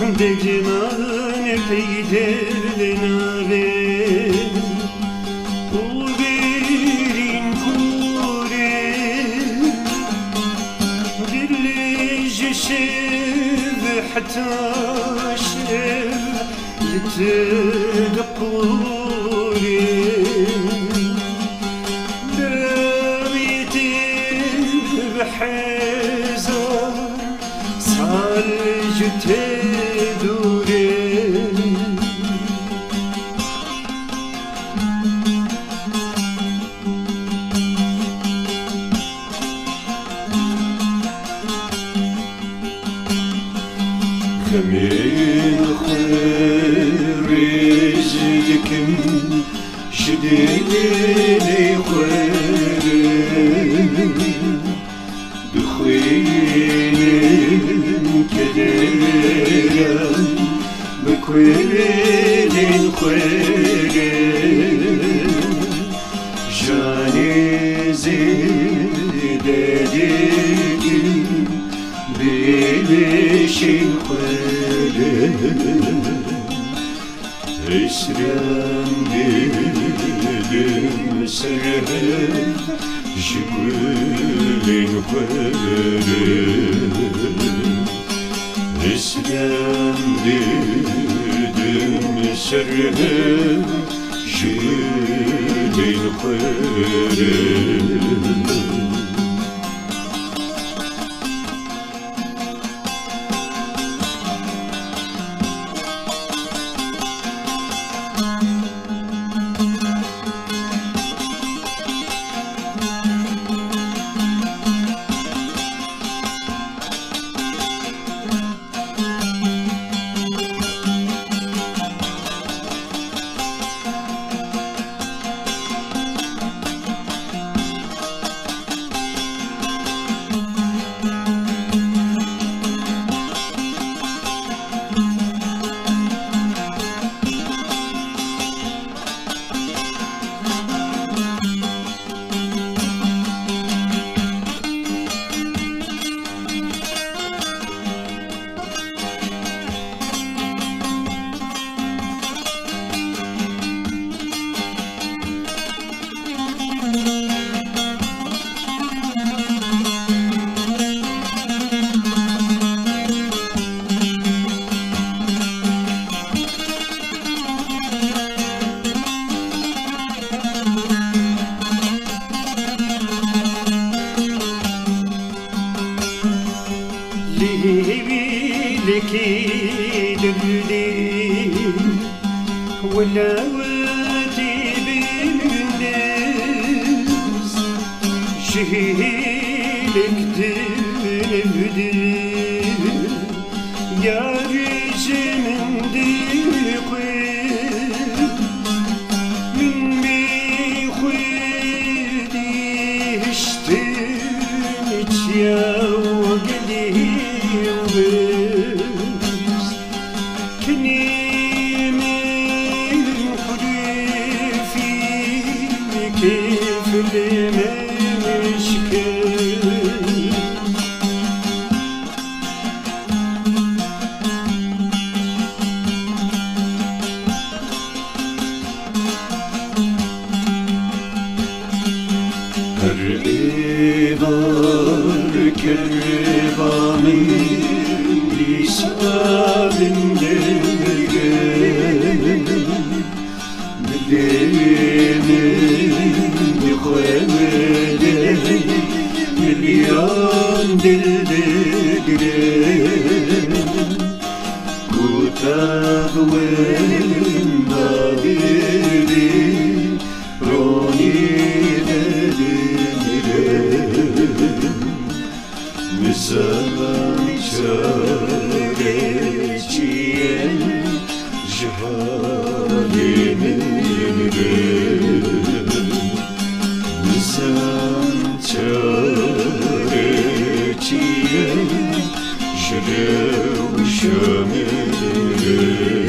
دجمان پیدر ناره او برین کوره دل جشب حتى شب يتدقوري داويتي بحزار صالج تدوري خمين خريج دكم شديني خير بخوين كدير بكوين خير جاني زيد ديكي بليشين خير اسران ديدم سرهن جبريل خير اسران ديدم سرهن جبريل خير لكي دردي ولا ودي بالناس شهيلك تنبدي يا رجل من ديقي من بيخويدي اشتمت يا وقدي كيف المشكل الربار كالربا من يساب مليون دلدقرين كتاب وين بابيري روني دلدقرين مسلم شاريشين جهالي چاره چیه جره و شامل